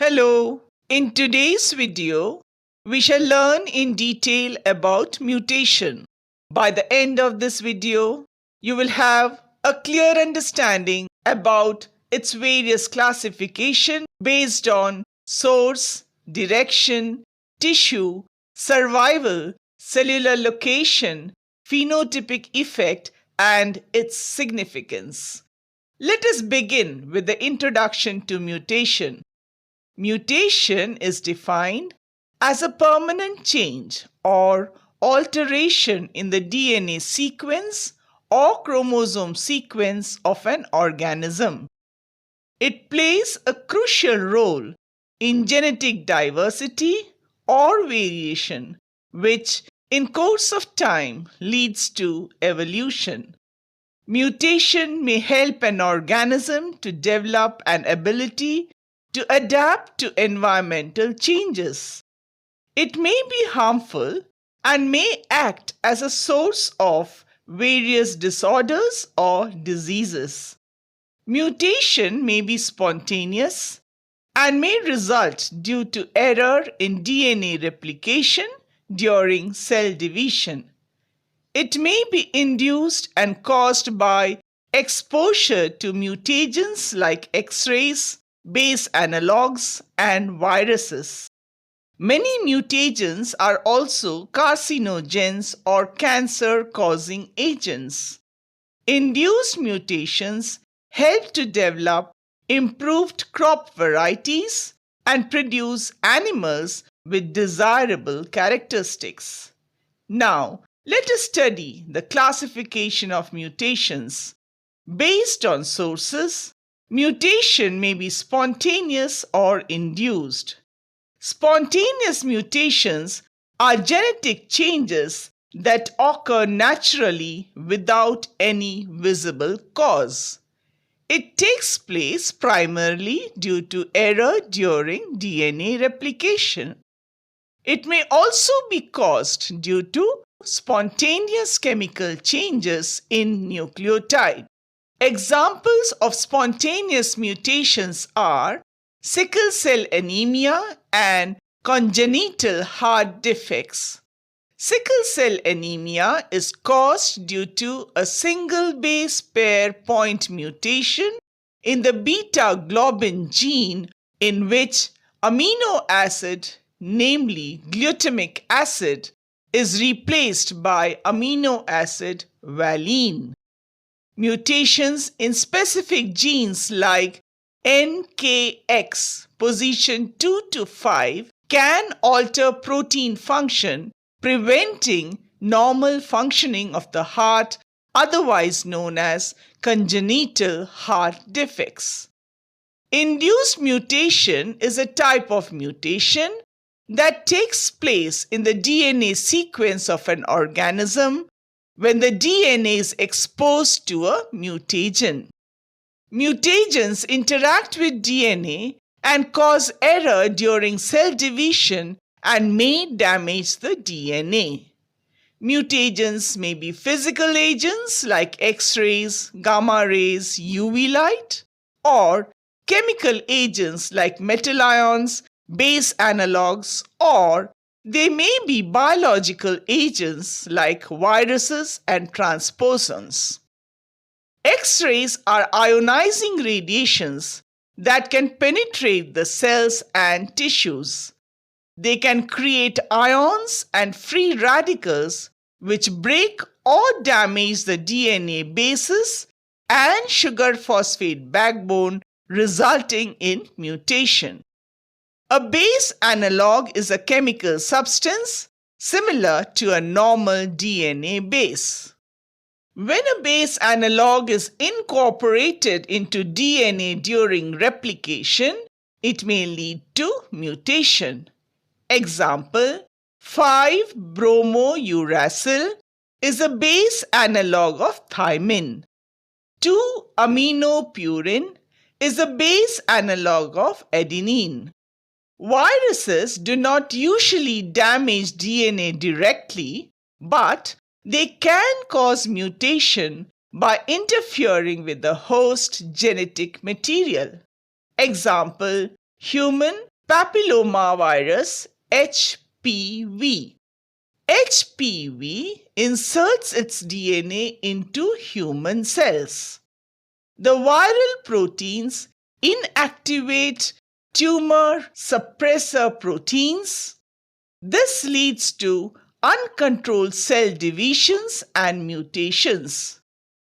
Hello! In today's video, we shall learn in detail about mutation. By the end of this video, you will have a clear understanding about its various classification based on source, direction, tissue, survival, cellular location, phenotypic effect, and its significance. Let us begin with the introduction to mutation. Mutation is defined as a permanent change or alteration in the DNA sequence or chromosome sequence of an organism. It plays a crucial role in genetic diversity or variation, which in course of time leads to evolution. Mutation may help an organism to develop an ability to adapt to environmental changes. It may be harmful and may act as a source of various disorders or diseases. Mutation may be spontaneous and may result due to error in DNA replication during cell division. It may be induced and caused by exposure to mutagens like X-rays, base analogues, and viruses. Many mutagens are also carcinogens or cancer-causing agents. Induced mutations help to develop improved crop varieties and produce animals with desirable characteristics. Now, let us study the classification of mutations. Based on sources, mutation may be spontaneous or induced. Spontaneous mutations are genetic changes that occur naturally without any visible cause. It takes place primarily due to error during DNA replication. It may also be caused due to spontaneous chemical changes in nucleotide. Examples of spontaneous mutations are sickle cell anemia and congenital heart defects. Sickle cell anemia is caused due to a single base pair point mutation in the beta globin gene in which amino acid, namely glutamic acid, is replaced by amino acid valine. Mutations in specific genes like NKX position 2 to 5 can alter protein function, preventing normal functioning of the heart, otherwise known as congenital heart defects. Induced mutation is a type of mutation that takes place in the DNA sequence of an organism when the DNA is exposed to a mutagen. Mutagens interact with DNA and cause error during cell division and may damage the DNA. Mutagens may be physical agents like X-rays, gamma rays, UV light, or chemical agents like metal ions, base analogues, or they may be biological agents like viruses and transposons. X-rays are ionizing radiations that can penetrate the cells and tissues. They can create ions and free radicals which break or damage the DNA bases and sugar phosphate backbone, resulting in mutation. A base analog is a chemical substance similar to a normal DNA base. When a base analog is incorporated into DNA during replication, it may lead to mutation. Example, 5-bromouracil is a base analog of thymine. 2-aminopurine is a base analog of adenine. Viruses do not usually damage DNA directly, but they can cause mutation by interfering with the host genetic material. Example, human papillomavirus HPV. HPV inserts its DNA into human cells. The viral proteins inactivate tumor suppressor proteins. This leads to uncontrolled cell divisions and mutations.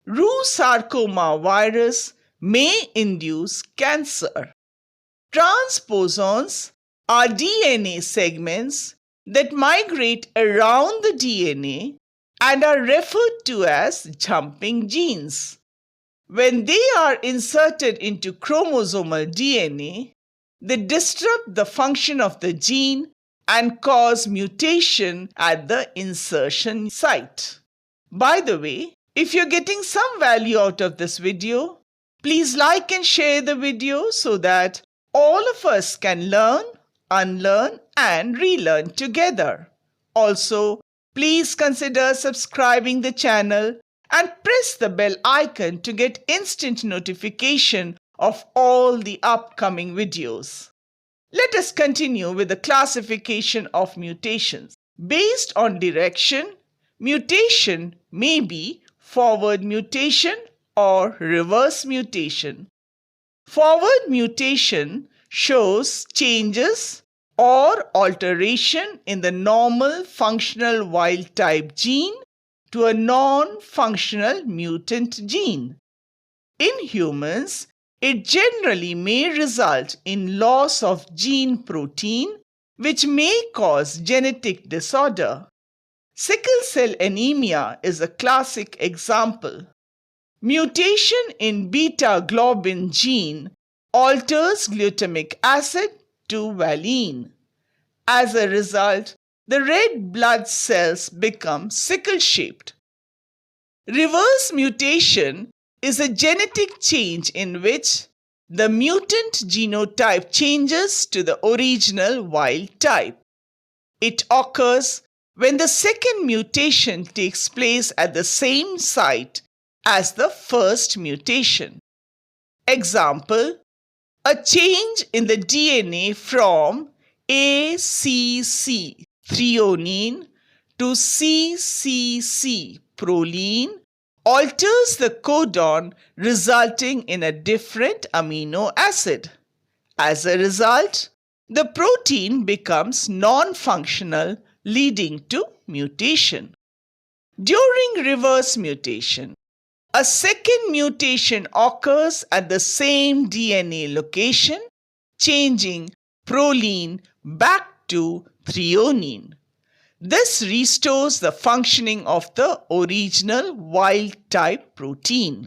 Roux sarcoma virus may induce cancer. Transposons are DNA segments that migrate around the DNA and are referred to as jumping genes. When they are inserted into chromosomal DNA, they disrupt the function of the gene and cause mutation at the insertion site. By the way, if you're getting some value out of this video, please like and share the video so that all of us can learn, unlearn, and relearn together. Also, please consider subscribing the channel and press the bell icon to get instant notification of all the upcoming videos. Let us continue with the classification of mutations. Based on direction, mutation may be forward mutation or reverse mutation. Forward mutation shows changes or alteration in the normal functional wild-type gene to a non-functional mutant gene. In humans, it generally may result in loss of gene protein, which may cause genetic disorder. Sickle cell anemia is a classic example. Mutation in beta-globin gene alters glutamic acid to valine. As a result, the red blood cells become sickle-shaped. Reverse mutation is a genetic change in which the mutant genotype changes to the original wild type. It occurs when the second mutation takes place at the same site as the first mutation. Example, a change in the DNA from ACC threonine to CCC proline alters the codon, resulting in a different amino acid. As a result, the protein becomes non-functional, leading to mutation. During reverse mutation, a second mutation occurs at the same DNA location, changing proline back to threonine. This restores the functioning of the original wild-type protein.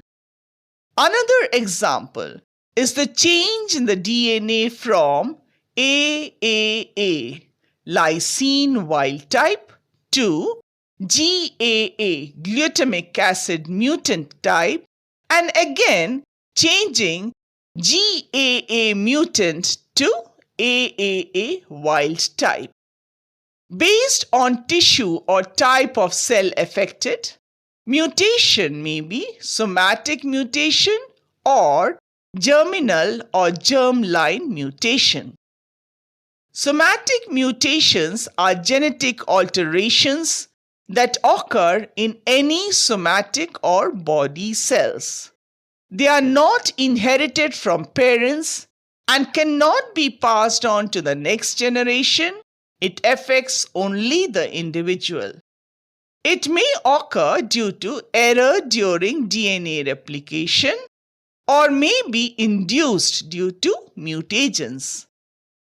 Another example is the change in the DNA from AAA, lysine wild-type, to GAA, glutamic acid mutant type, and again changing GAA mutant to AAA wild type. Based on tissue or type of cell affected, mutation may be somatic mutation or germinal or germline mutation. Somatic mutations are genetic alterations that occur in any somatic or body cells. They are not inherited from parents and cannot be passed on to the next generation. It affects only the individual. It may occur due to error during DNA replication or may be induced due to mutagens.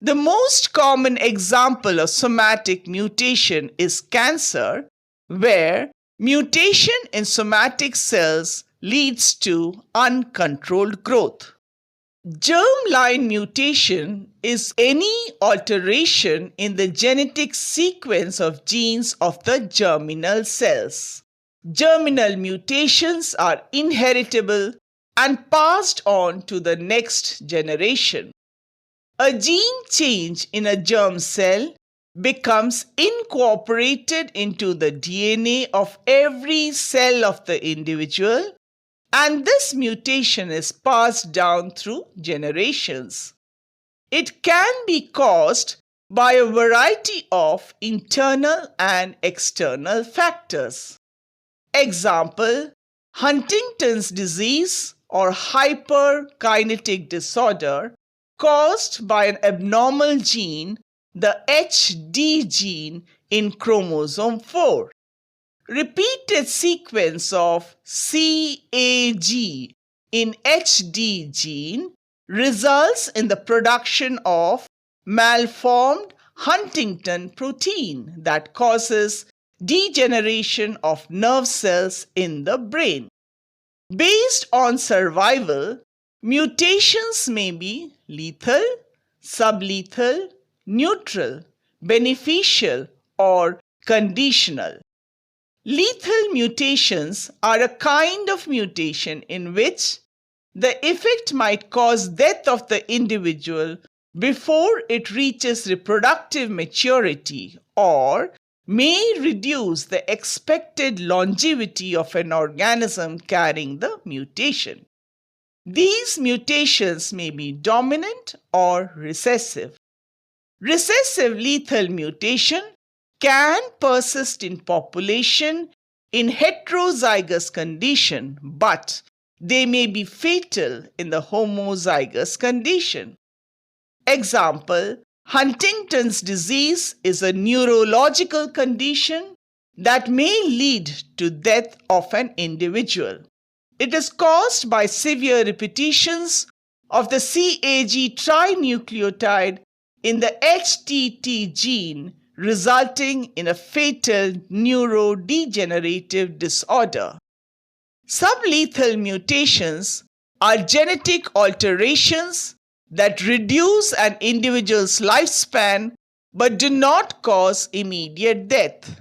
The most common example of somatic mutation is cancer, where mutation in somatic cells leads to uncontrolled growth. Germline mutation is any alteration in the genetic sequence of genes of the germinal cells. Germinal mutations are inheritable and passed on to the next generation. A gene change in a germ cell becomes incorporated into the DNA of every cell of the individual, and this mutation is passed down through generations. It can be caused by a variety of internal and external factors. Example, Huntington's disease or hyperkinetic disorder caused by an abnormal gene, the HD gene in chromosome 4. Repeated sequence of CAG in HD gene results in the production of malformed Huntington protein that causes degeneration of nerve cells in the brain. Based on survival, mutations may be lethal, sublethal, neutral, beneficial, or conditional. Lethal mutations are a kind of mutation in which the effect might cause death of the individual before it reaches reproductive maturity or may reduce the expected longevity of an organism carrying the mutation. These mutations may be dominant or recessive. Recessive lethal mutation can persist in population in heterozygous condition, but they may be fatal in the homozygous condition. Example, Huntington's disease is a neurological condition that may lead to death of an individual. It is caused by severe repetitions of the CAG trinucleotide in the HTT gene, resulting in a fatal neurodegenerative disorder. Sublethal mutations are genetic alterations that reduce an individual's lifespan but do not cause immediate death.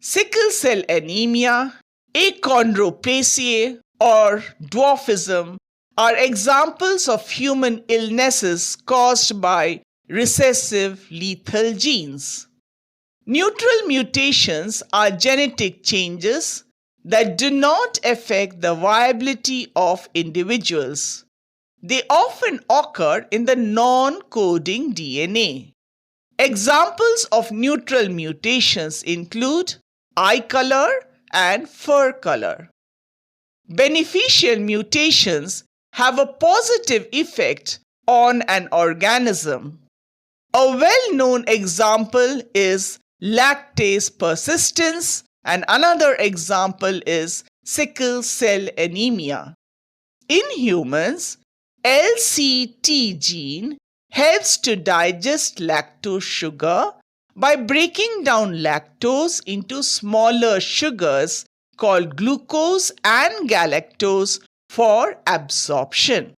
Sickle cell anemia, achondroplasia, or dwarfism are examples of human illnesses caused by recessive lethal genes. Neutral mutations are genetic changes that do not affect the viability of individuals. They often occur in the non-coding DNA. Examples of neutral mutations include eye color and fur color. Beneficial mutations have a positive effect on an organism. A well-known example is lactase persistence, and another example is sickle cell anemia. In humans, LCT gene helps to digest lactose sugar by breaking down lactose into smaller sugars called glucose and galactose for absorption.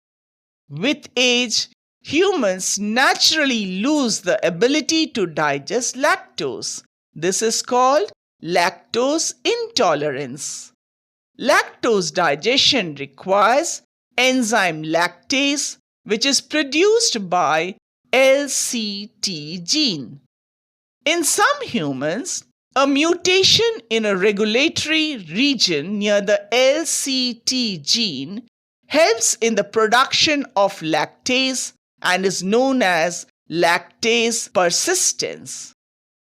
With age, humans naturally lose the ability to digest lactose. This is called lactose intolerance. Lactose digestion requires enzyme lactase, which is produced by LCT gene. In some humans, a mutation in a regulatory region near the LCT gene helps in the production of lactase and is known as lactase persistence.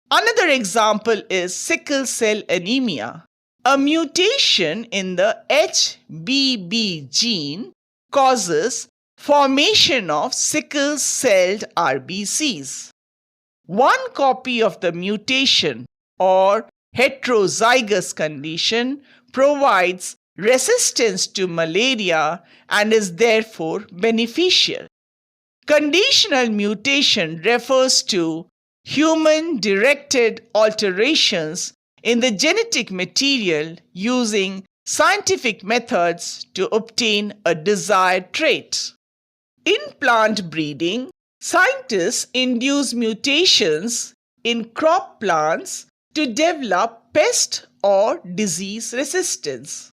Another example is sickle cell anemia. A mutation in the HBB gene causes formation of sickle-celled RBCs. One copy of the mutation or heterozygous condition provides resistance to malaria and is therefore beneficial. Conditional mutation refers to human-directed alterations in the genetic material using scientific methods to obtain a desired trait. In plant breeding, scientists induce mutations in crop plants to develop pest or disease resistance.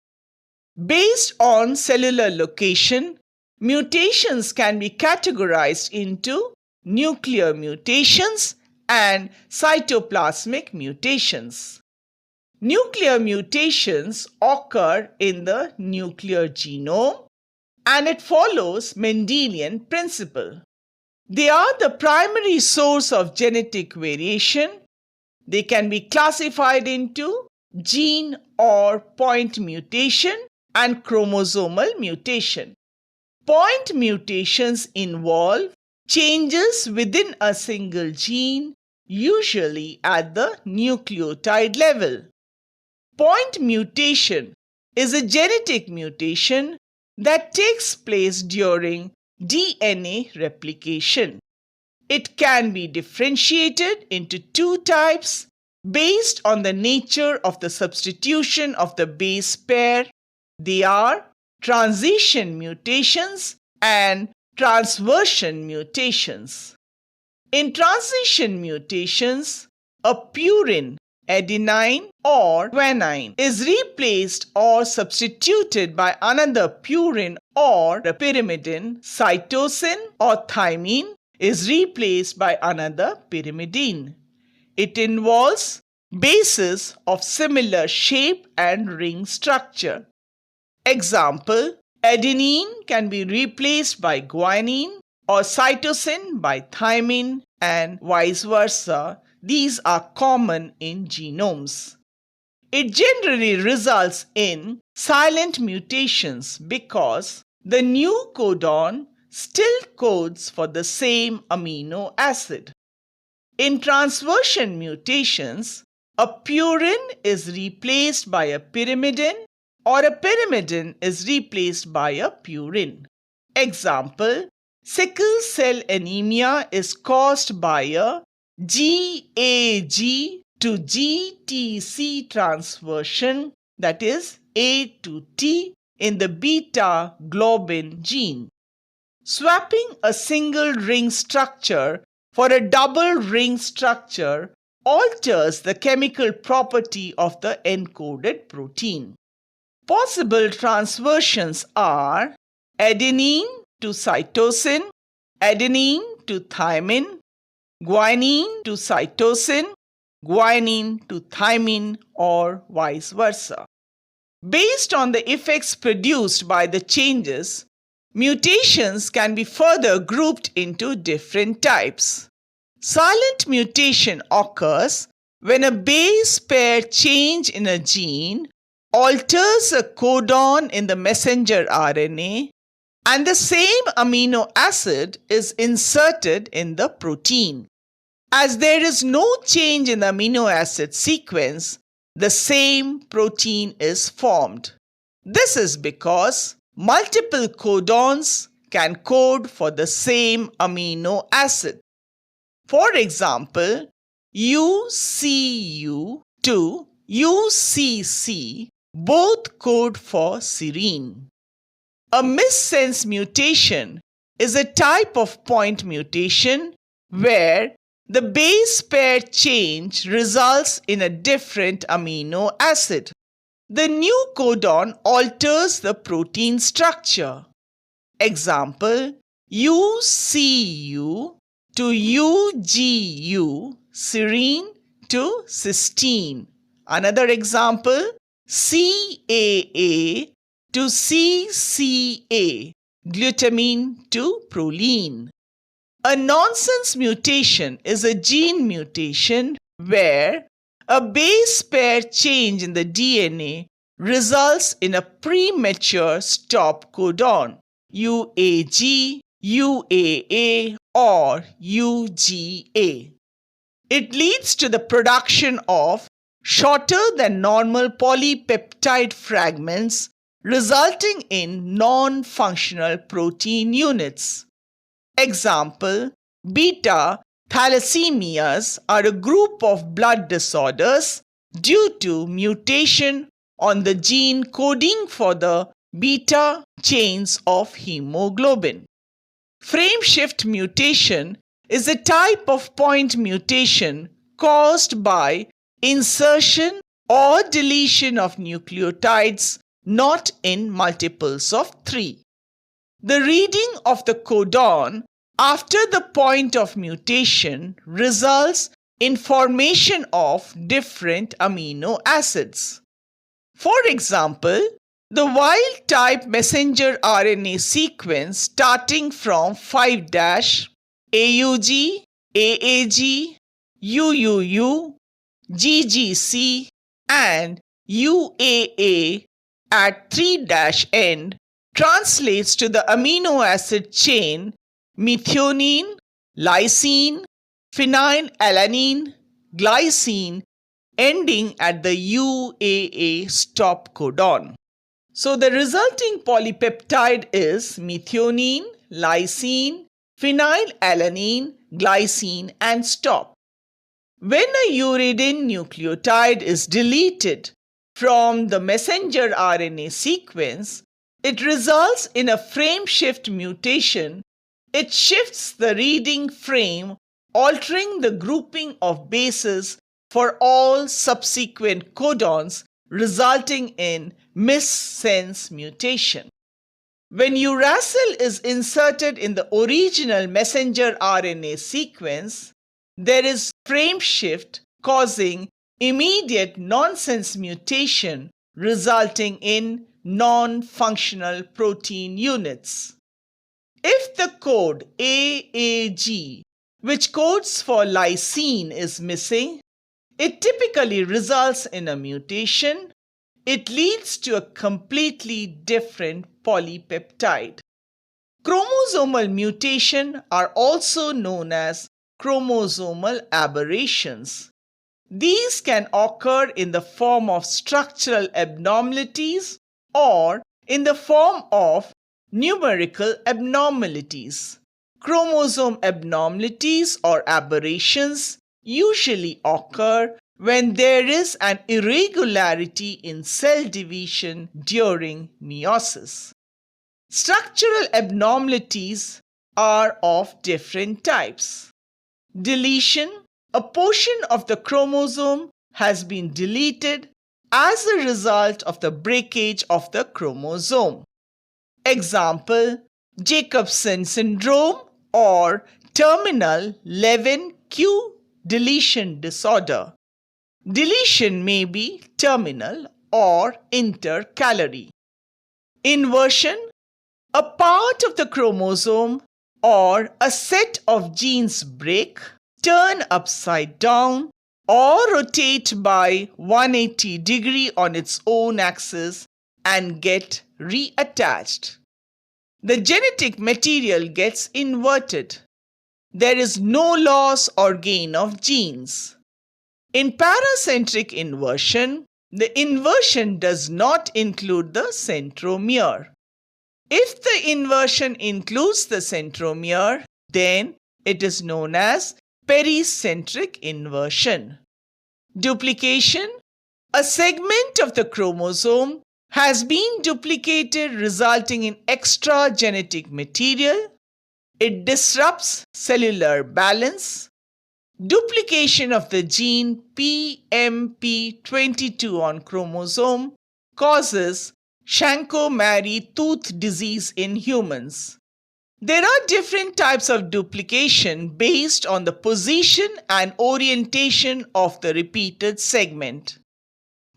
Based on cellular location, mutations can be categorized into nuclear mutations and cytoplasmic mutations. Nuclear mutations occur in the nuclear genome and it follows Mendelian principle. They are the primary source of genetic variation. They can be classified into gene or point mutation and chromosomal mutation. Point mutations involve changes within a single gene, usually at the nucleotide level. Point mutation is a genetic mutation that takes place during DNA replication. It can be differentiated into two types based on the nature of the substitution of the base pair. They are transition mutations and transversion mutations. In transition mutations, a purine, adenine, or guanine is replaced or substituted by another purine, or a pyrimidine, cytosine or thymine is replaced by another pyrimidine. It involves bases of similar shape and ring structure. Example, adenine can be replaced by guanine or cytosine by thymine and vice versa. These are common in genomes. It generally results in silent mutations because the new codon still codes for the same amino acid. In transversion mutations, a purine is replaced by a pyrimidine or a pyrimidine is replaced by a purine. Example, sickle cell anemia is caused by a GAG to GTC transversion, that is A to T, in the beta globin gene. Swapping a single ring structure for a double ring structure alters the chemical property of the encoded protein. Possible transversions are adenine to cytosine, adenine to thymine, guanine to cytosine, guanine to thymine, or vice versa. Based on the effects produced by the changes, mutations can be further grouped into different types. Silent mutation occurs when a base pair change in a gene alters a codon in the messenger RNA and the same amino acid is inserted in the protein. As there is no change in the amino acid sequence, the same protein is formed. This is because multiple codons can code for the same amino acid. For example, UCU to UCC both code for serine. A missense mutation is a type of point mutation where the base pair change results in a different amino acid. The new codon alters the protein structure. Example, UCU to UGU, serine to cysteine. Another example, CAA to CCA, glutamine to proline. A nonsense mutation is a gene mutation where a base pair change in the DNA results in a premature stop codon, UAG, UAA, or UGA. It leads to the production of shorter than normal polypeptide fragments, resulting in non-functional protein units. Example, beta thalassemias are a group of blood disorders due to mutation on the gene coding for the beta chains of hemoglobin. Frameshift mutation is a type of point mutation caused by insertion or deletion of nucleotides not in multiples of 3. The reading of the codon after the point of mutation results in formation of different amino acids. For example, the wild-type messenger RNA sequence starting from 5' AUG, AAG, UUU, GGC, and UAA at 3' end translates to the amino acid chain methionine, lysine, phenylalanine, glycine, ending at the UAA stop codon. So the resulting polypeptide is methionine, lysine, phenylalanine, glycine, and stop. When a uridine nucleotide is deleted from the messenger RNA sequence, it results in a frameshift mutation. It shifts the reading frame, altering the grouping of bases for all subsequent codons, resulting in missense mutation. When uracil is inserted in the original messenger RNA sequence, there is frameshift causing immediate nonsense mutation, resulting in non-functional protein units. If the code AAG, which codes for lysine, is missing, it typically results in a mutation. It leads to a completely different polypeptide. Chromosomal mutation are also known as chromosomal aberrations. These can occur in the form of structural abnormalities or in the form of numerical abnormalities. Chromosome abnormalities or aberrations usually occur when there is an irregularity in cell division during meiosis. Structural abnormalities are of different types. Deletion: a portion of the chromosome has been deleted as a result of the breakage of the chromosome. Example: Jacobson syndrome or terminal 11q deletion disorder. Deletion may be terminal or intercalary. Inversion: a part of the chromosome or a set of genes break, turn upside down, or rotate by 180 degrees on its own axis and get reattached. The genetic material gets inverted. There is no loss or gain of genes. In paracentric inversion, the inversion does not include the centromere. If the inversion includes the centromere, then it is known as pericentric inversion. Duplication: a segment of the chromosome has been duplicated, resulting in extra genetic material. It disrupts cellular balance. Duplication of the gene PMP22 on chromosome causes Charcot-Marie-Tooth disease in humans. There are different types of duplication based on the position and orientation of the repeated segment.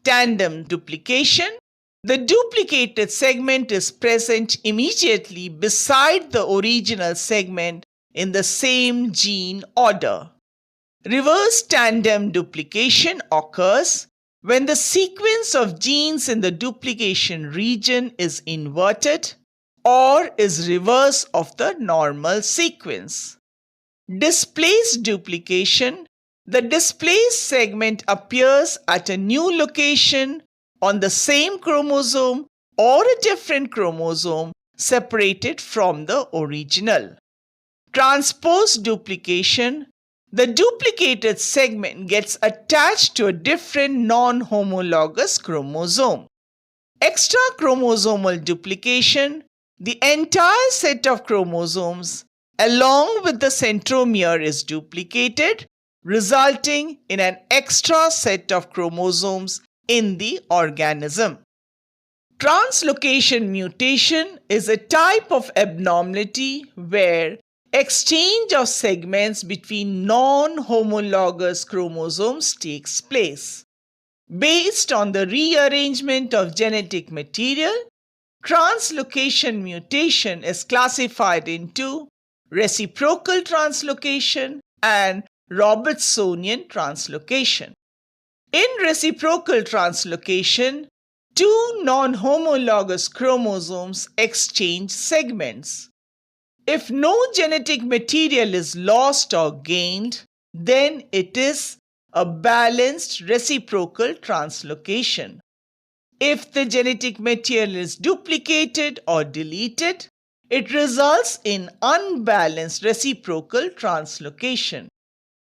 Tandem duplication: the duplicated segment is present immediately beside the original segment in the same gene order. Reverse tandem duplication occurs when the sequence of genes in the duplication region is inverted or is reverse of the normal sequence. Displaced duplication: the displaced segment appears at a new location on the same chromosome or a different chromosome separated from the original. Transverse duplication: the duplicated segment gets attached to a different non-homologous chromosome. Extrachromosomal duplication: the entire set of chromosomes along with the centromere is duplicated, resulting in an extra set of chromosomes in the organism. Translocation mutation is a type of abnormality where exchange of segments between non-homologous chromosomes takes place. Based on the rearrangement of genetic material, translocation mutation is classified into reciprocal translocation, and Robertsonian translocation. In reciprocal translocation, two non-homologous chromosomes exchange segments. If no genetic material is lost or gained, then it is a balanced reciprocal translocation. If the genetic material is duplicated or deleted, it results in unbalanced reciprocal translocation.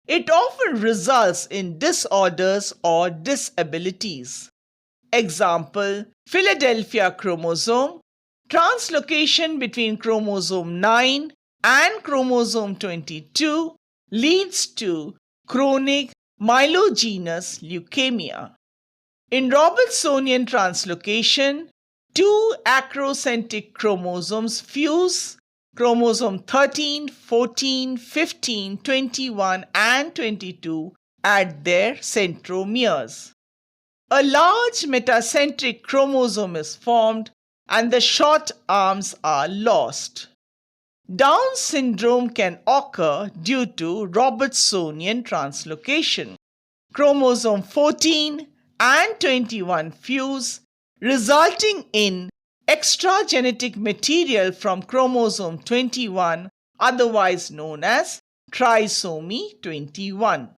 It often results in disorders or disabilities. Example, Philadelphia chromosome, translocation between chromosome 9 and chromosome 22 leads to chronic myelogenous leukemia. In Robertsonian translocation, two acrocentric chromosomes fuse, chromosome 13, 14, 15, 21 and 22 at their centromeres. A large metacentric chromosome is formed and the short arms are lost. Down syndrome can occur due to Robertsonian translocation. Chromosome 14 and 21 fuse, resulting in extra genetic material from chromosome 21, otherwise known as trisomy 21.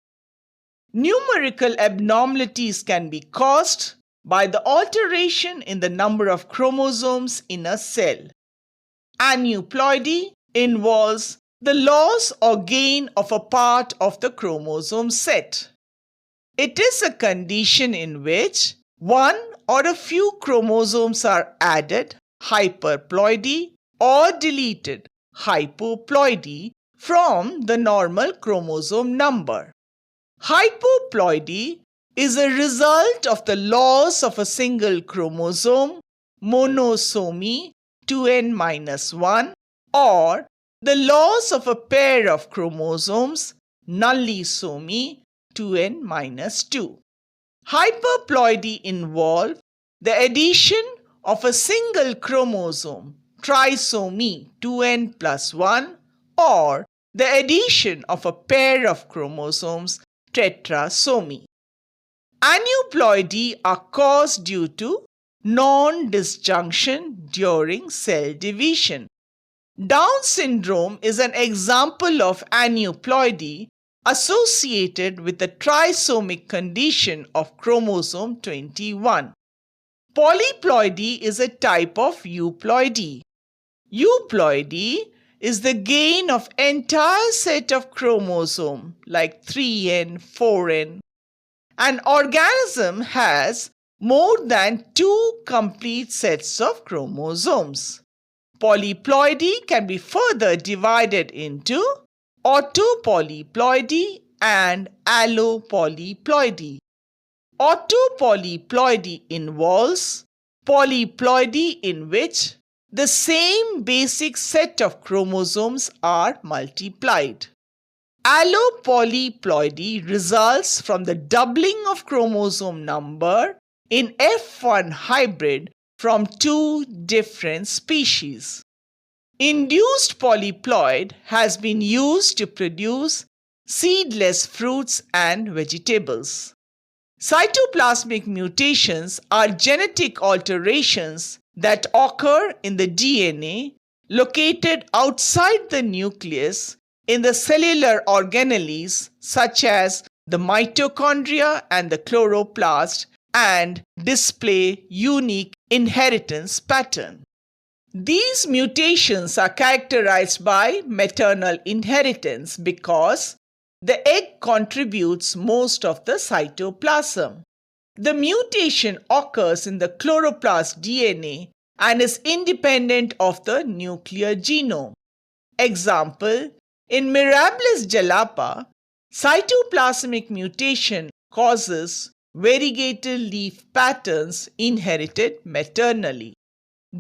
Numerical abnormalities can be caused by the alteration in the number of chromosomes in a cell. Aneuploidy involves the loss or gain of a part of the chromosome set. It is a condition in which one or a few chromosomes are added, hyperploidy, or deleted, hypoploidy, from the normal chromosome number. Hypoploidy is a result of the loss of a single chromosome, monosomy 2n-1, or the loss of a pair of chromosomes, nullisomy 2n-2. Hyperploidy involves the addition of a single chromosome, trisomy 2n+1, or the addition of a pair of chromosomes, tetrasomy. Aneuploidy are caused due to non-disjunction during cell division. Down syndrome is an example of aneuploidy associated with the trisomic condition of chromosome 21. Polyploidy is a type of euploidy. Euploidy is the gain of entire set of chromosome like 3n, 4n. An organism has more than two complete sets of chromosomes. Polyploidy can be further divided into autopolyploidy and allopolyploidy. Autopolyploidy involves polyploidy in which the same basic set of chromosomes are multiplied. Allopolyploidy results from the doubling of chromosome number in F1 hybrid from two different species. Induced polyploid has been used to produce seedless fruits and vegetables. Cytoplasmic mutations are genetic alterations that occur in the DNA located outside the nucleus in the cellular organelles such as the mitochondria and the chloroplast and display unique inheritance pattern. These mutations are characterized by maternal inheritance because the egg contributes most of the cytoplasm. The mutation occurs in the chloroplast DNA and is independent of the nuclear genome. Example, in Mirabilis jalapa, cytoplasmic mutation causes variegated leaf patterns inherited maternally.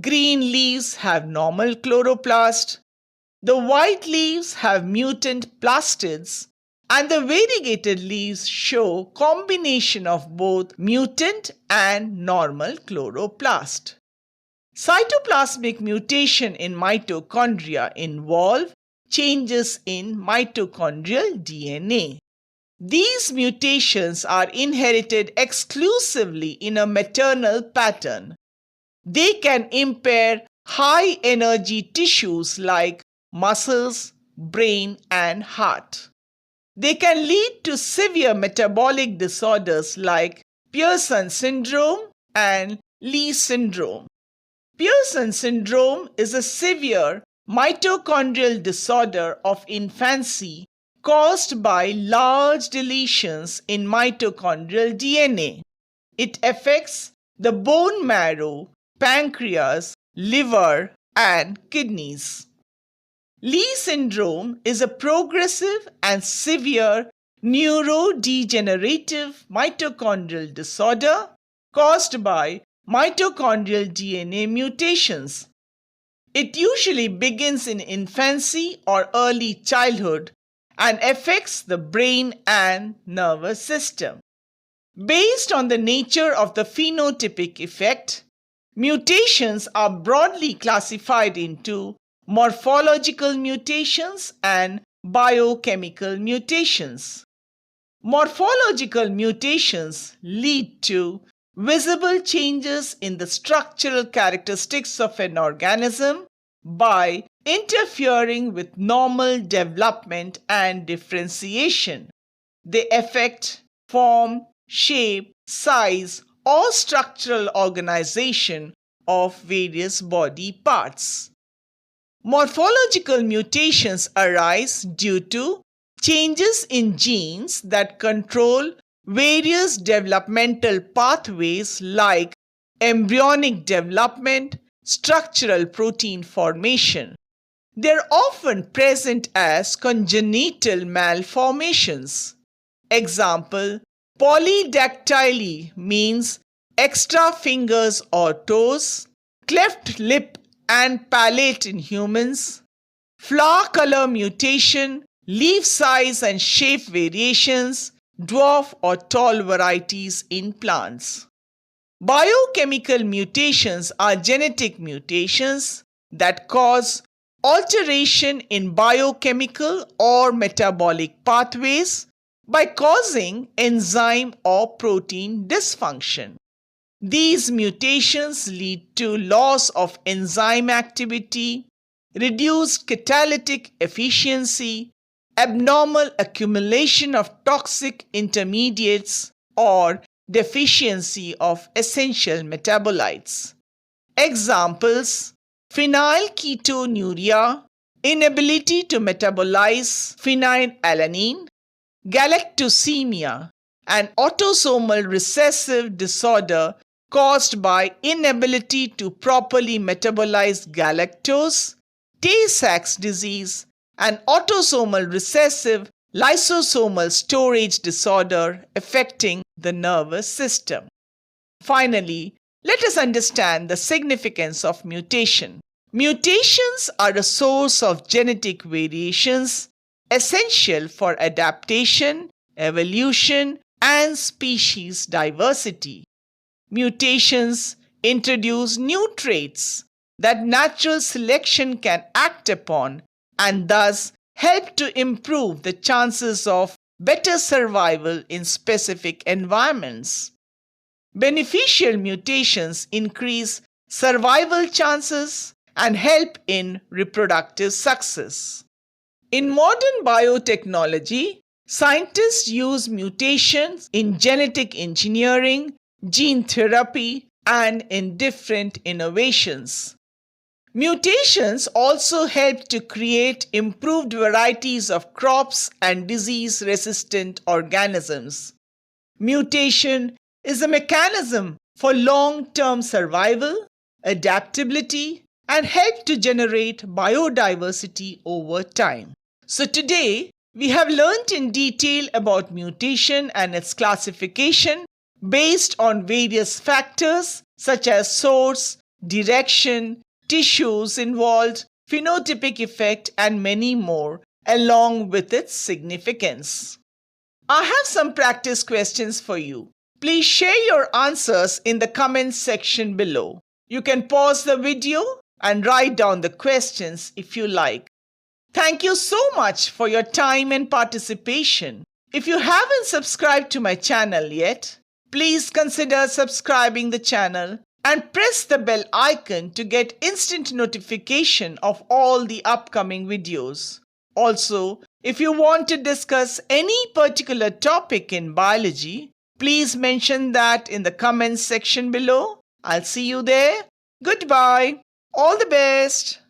Green leaves have normal chloroplast, the white leaves have mutant plastids, and the variegated leaves show combination of both mutant and normal chloroplast. Cytoplasmic mutation in mitochondria involve changes in mitochondrial DNA. These mutations are inherited exclusively in a maternal pattern. They can impair high-energy tissues like muscles, brain, and heart. They can lead to severe metabolic disorders like Pearson syndrome and Lee syndrome. Pearson syndrome is a severe mitochondrial disorder of infancy caused by large deletions in mitochondrial DNA. It affects the bone marrow, pancreas, liver, and kidneys. Lee syndrome is a progressive and severe neurodegenerative mitochondrial disorder caused by mitochondrial DNA mutations. It usually begins in infancy or early childhood and affects the brain and nervous system. Based on the nature of the phenotypic effect, mutations are broadly classified into morphological mutations and biochemical mutations. Morphological mutations lead to visible changes in the structural characteristics of an organism by interfering with normal development and differentiation. They affect form, shape, size, or structural organization of various body parts. Morphological mutations arise due to changes in genes that control various developmental pathways like embryonic development, structural protein formation. They are often present as congenital malformations. Example, polydactyly means extra fingers or toes, cleft lip and palate in humans, flower color mutation, leaf size and shape variations, dwarf or tall varieties in plants. Biochemical mutations are genetic mutations that cause alteration in biochemical or metabolic pathways by causing enzyme or protein dysfunction. These mutations lead to loss of enzyme activity, reduced catalytic efficiency, abnormal accumulation of toxic intermediates, or deficiency of essential metabolites. Examples: phenylketonuria, inability to metabolize phenylalanine, galactosemia, an autosomal recessive disorder caused by inability to properly metabolize galactose, Tay-Sachs disease, an autosomal recessive lysosomal storage disorder affecting the nervous system. Finally, let us understand the significance of mutation. Mutations are a source of genetic variations essential for adaptation, evolution, and species diversity. Mutations introduce new traits that natural selection can act upon and thus help to improve the chances of better survival in specific environments. Beneficial mutations increase survival chances and help in reproductive success. In modern biotechnology, scientists use mutations in genetic engineering, gene therapy, and in different innovations. Mutations also help to create improved varieties of crops and disease-resistant organisms. Mutation is a mechanism for long-term survival, adaptability, and help to generate biodiversity over time. So today, we have learned in detail about mutation and its classification based on various factors such as source, direction, tissues involved, phenotypic effect, and many more, along with its significance. I have some practice questions for you. Please share your answers in the comments section below. You can pause the video and write down the questions if you like. Thank you so much for your time and participation. If you haven't subscribed to my channel yet, please consider subscribing the channel and press the bell icon to get instant notification of all the upcoming videos. Also, if you want to discuss any particular topic in biology, please mention that in the comments section below. I'll see you there. Goodbye. All the best.